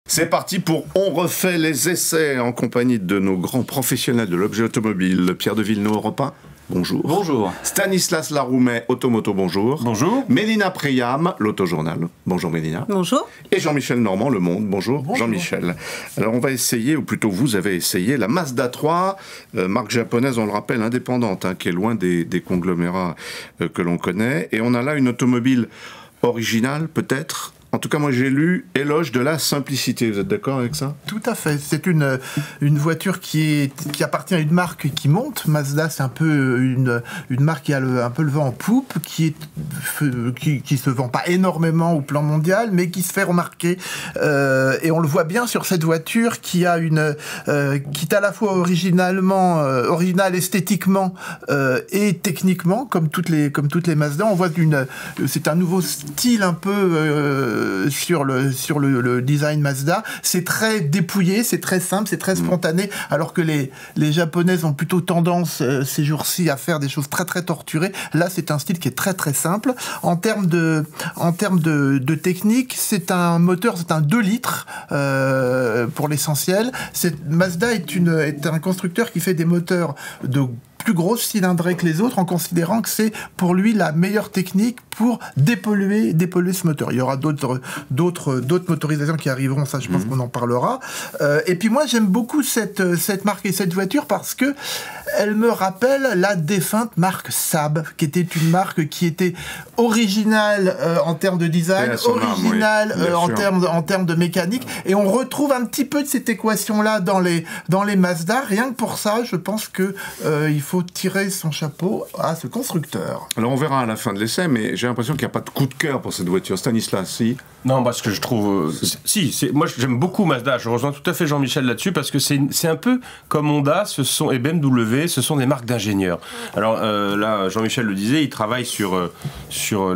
C'est parti pour On refait les essais en compagnie de nos grands professionnels de l'objet automobile. Pierre de Villeneuve, Europe 1, bonjour. Bonjour. Stanislas Laroumet, Automoto, bonjour. Bonjour. Mélina Priam, l'Autojournal. Bonjour Mélina. Bonjour. Et Jean-Michel Normand, Le Monde. Bonjour, Jean-Michel. Alors on va essayer, ou plutôt vous avez essayé, la Mazda 3, marque japonaise, on le rappelle, indépendante, qui est loin des conglomérats que l'on connaît. Et on a là une automobile originale, peut-être. En tout cas, moi, j'ai lu éloge de la simplicité. Vous êtes d'accord avec ça? Tout à fait. C'est une voiture qui appartient à une marque qui monte. Mazda, c'est un peu une marque qui a un peu le vent en poupe, qui se vend pas énormément au plan mondial, mais qui se fait remarquer. Et on le voit bien sur cette voiture qui est à la fois originale esthétiquement et techniquement, comme toutes les Mazda. On voit c'est un nouveau style un peu sur le design Mazda. C'est très dépouillé, c'est très simple, c'est très spontané, alors que les Japonaises ont plutôt tendance ces jours-ci à faire des choses très très torturées. Là, c'est un style qui est très très simple. En termes de technique, c'est un moteur, c'est un 2 litres pour l'essentiel. Mazda est un constructeur qui fait des moteurs de plus grosse cylindrée que les autres, en considérant que c'est pour lui la meilleure technique pour dépolluer ce moteur. Il y aura d'autres motorisations qui arriveront, ça je pense qu'on en parlera. Et puis moi j'aime beaucoup cette marque et cette voiture parce que elle me rappelle la défunte marque Saab, qui était une marque qui était originale en termes de design, originale en termes de mécanique, et on retrouve un petit peu de cette équation-là dans les Mazda. Rien que pour ça, je pense que il faut tirer son chapeau à ce constructeur. Alors on verra à la fin de l'essai, mais j'ai l'impression qu'il n'y a pas de coup de cœur pour cette voiture. Stanislas, si? Non, parce que je trouve... moi j'aime beaucoup Mazda, je rejoins tout à fait Jean-Michel là-dessus, parce que c'est un peu comme Honda et BMW, ce sont des marques d'ingénieurs. Alors là, Jean-Michel le disait, il travaille sur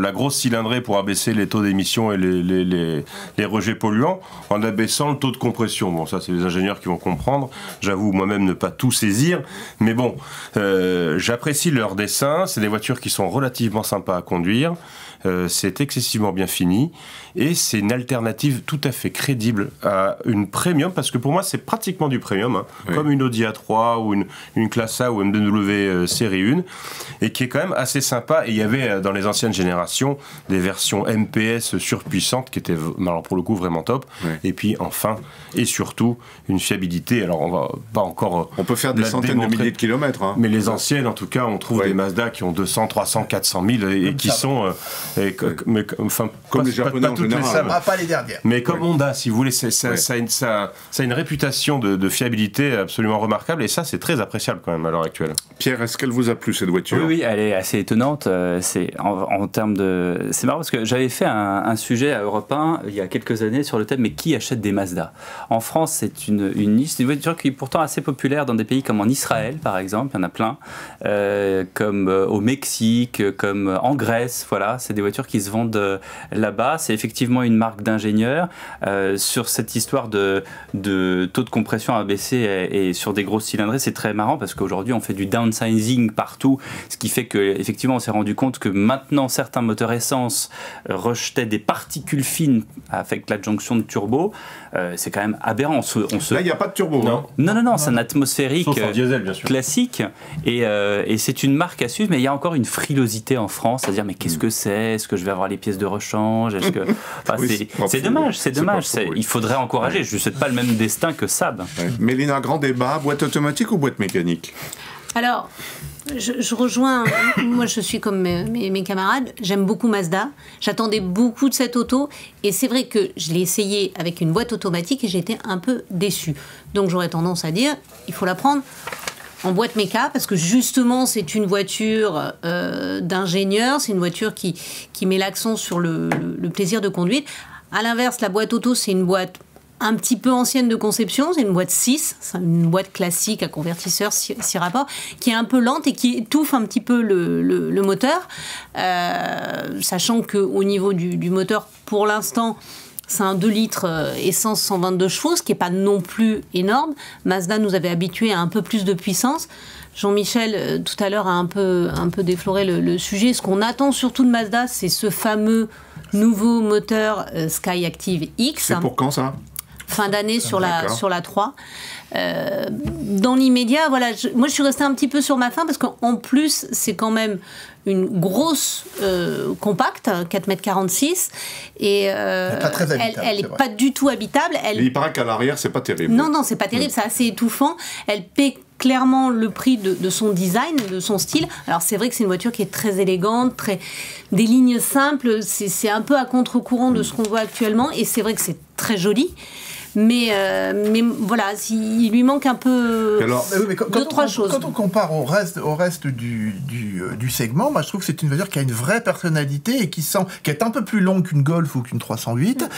la grosse cylindrée pour abaisser les taux d'émission et les rejets polluants, en abaissant le taux de compression. Bon, ça c'est les ingénieurs qui vont comprendre. J'avoue moi-même ne pas tout saisir, mais bon, j'apprécie leur dessin. C'est des voitures qui sont relativement sympas à conduire. C'est excessivement bien fini et c'est une alternative tout à fait crédible à une premium, parce que pour moi c'est pratiquement du premium, comme une Audi A3 ou une classe A ou une BMW série 1, et qui est quand même assez sympa. Et il y avait dans les anciennes générations des versions MPS surpuissantes qui étaient alors pour le coup vraiment top, et puis enfin et surtout une fiabilité. Alors on va pas encore on peut faire des centaines de milliers de kilomètres, mais les anciennes en tout cas, on trouve des Mazda qui ont 200, 300, 400 000 et qui sont comme les Japonais en général. Pas les dernières. Mais comme Honda, si vous voulez, ça a une réputation de fiabilité absolument remarquable, et ça, c'est très appréciable quand même à l'heure actuelle. Pierre, est-ce qu'elle vous a plu, cette voiture? Oui, elle est assez étonnante. C'est en termes de... C'est marrant parce que j'avais fait un sujet à Europe 1 il y a quelques années sur le thème « Mais qui achète des Mazda ?» En France, c'est une niche, c'est une voiture qui est pourtant assez populaire dans des pays comme en Israël, par exemple, il y en a plein, comme au Mexique, comme en Grèce, voilà, c'est des voitures qui se vendent là-bas. C'est effectivement une marque d'ingénieurs. Sur cette histoire de taux de compression abaissé et sur des grosses cylindrées, c'est très marrant parce qu'aujourd'hui on fait du downsizing partout, ce qui fait qu'effectivement on s'est rendu compte que maintenant certains moteurs essence rejetaient des particules fines avec l'adjonction de turbo. C'est quand même aberrant. Là il n'y a pas de turbo. Non, c'est un atmosphérique diesel, bien sûr, classique, et c'est une marque à suivre, mais il y a encore une frilosité en France, c'est-à-dire mais qu'est-ce que c'est? Est-ce que je vais avoir les pièces de rechange? C'est dommage. Il faudrait encourager. Je ne souhaite pas le même destin que Saab. Mélina, grand débat, boîte automatique ou boîte mécanique? Alors, je rejoins, moi je suis comme mes camarades, j'aime beaucoup Mazda, j'attendais beaucoup de cette auto, et c'est vrai que je l'ai essayé avec une boîte automatique et j'ai été un peu déçue. Donc j'aurais tendance à dire, il faut la prendre en boîte méca, parce que justement c'est une voiture d'ingénieur, c'est une voiture qui met l'accent sur le plaisir de conduite. À l'inverse, la boîte auto, c'est une boîte un petit peu ancienne de conception, c'est une boîte 6, c'est une boîte classique à convertisseur 6 rapports, qui est un peu lente et qui étouffe un petit peu le moteur, sachant qu'au niveau du moteur, pour l'instant, c'est un 2 litres essence 122 chevaux, ce qui n'est pas non plus énorme. Mazda nous avait habitués à un peu plus de puissance. Jean-Michel, tout à l'heure, a un peu défloré le sujet. Ce qu'on attend surtout de Mazda, c'est ce fameux nouveau moteur Skyactiv X. C'est pour quand ça ? Fin d'année sur la 3. Dans l'immédiat, voilà, moi je suis restée un petit peu sur ma faim parce qu'en plus c'est quand même une grosse compacte, 4,46 m, et elle n'est pas du tout habitable. Il paraît qu'à l'arrière c'est pas terrible. Non, c'est pas terrible, c'est assez étouffant. Elle paie clairement le prix de son design, de son style. Alors c'est vrai que c'est une voiture qui est très élégante, des lignes simples, c'est un peu à contre-courant de ce qu'on voit actuellement, et c'est vrai que c'est très joli. Mais voilà, il lui manque un peu deux, trois choses. Quand on compare au reste du segment, moi je trouve que c'est une voiture qui a une vraie personnalité et qui est un peu plus longue qu'une Golf ou qu'une 308.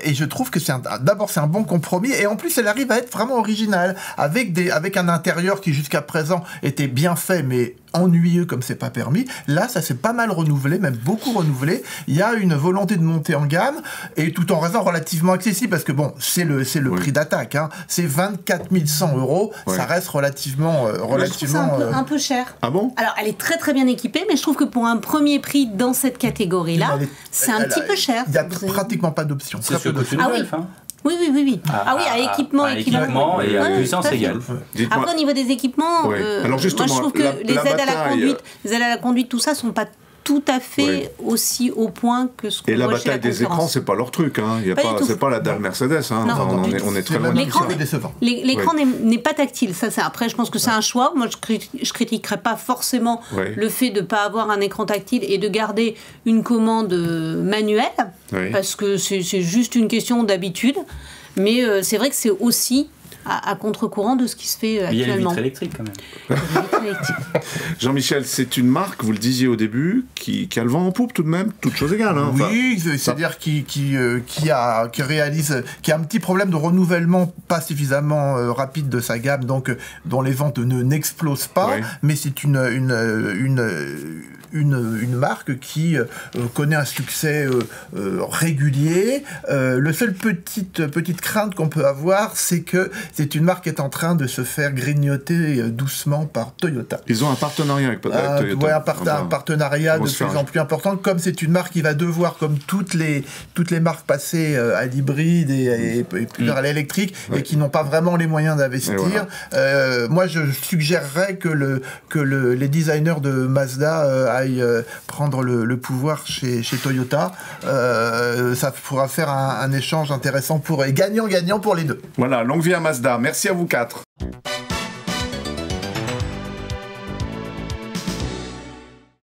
Et je trouve que c'est un bon compromis. Et en plus, elle arrive à être vraiment originale, avec un intérieur qui jusqu'à présent était bien fait, mais ennuyeux comme c'est pas permis. Là, ça s'est pas mal renouvelé, même beaucoup renouvelé. Il y a une volonté de monter en gamme, et tout en restant relativement accessible, parce que bon, c'est le prix d'attaque. Hein. C'est 24 100 €. Ouais. Ça reste relativement. Moi, je trouve ça un peu cher. Ah bon ? Alors, elle est très très bien équipée, mais je trouve que pour un premier prix dans cette catégorie-là, c'est un petit peu cher. Il n'y a pratiquement pas d'options. C'est ce que tu Golf, hein. Oui. À équipement et à puissance égale. Après, au niveau des équipements, alors justement, moi je trouve que les aides à la conduite, tout ça, sont pas tout à fait aussi au point que ce qu'on voit chez la concurrence. Et la bataille des écrans, c'est pas leur truc. Hein. C'est pas la dalle Mercedes. Hein. On est très loin de ça. L'écran n'est pas tactile. Ça, après, je pense que c'est un choix. Moi, je critiquerais pas forcément le fait de ne pas avoir un écran tactile et de garder une commande manuelle, parce que c'est juste une question d'habitude. Mais c'est vrai que c'est aussi à contre-courant de ce qui se fait actuellement. Il y a les vitres électriques quand même. Jean-Michel, c'est une marque, vous le disiez au début, qui a le vent en poupe tout de même, toutes choses égales. Hein, oui, c'est-à-dire qui a un petit problème de renouvellement pas suffisamment rapide de sa gamme, donc dont les ventes n'explosent pas, mais c'est une marque qui connaît un succès régulier. Le seul petite crainte qu'on peut avoir, c'est que c'est une marque qui est en train de se faire grignoter doucement par Toyota. Ils ont un partenariat avec Toyota. Oui, un partenariat de plus en plus important. Comme c'est une marque qui va devoir, comme toutes les marques, passer à l'hybride et plus à l'électrique, et qui n'ont pas vraiment les moyens d'investir. Moi, je suggérerais que les designers de Mazda aillent prendre le pouvoir chez Toyota. Ça pourra faire un échange intéressant et gagnant-gagnant pour les deux. Voilà, longue vie à Mazda. Merci à vous quatre.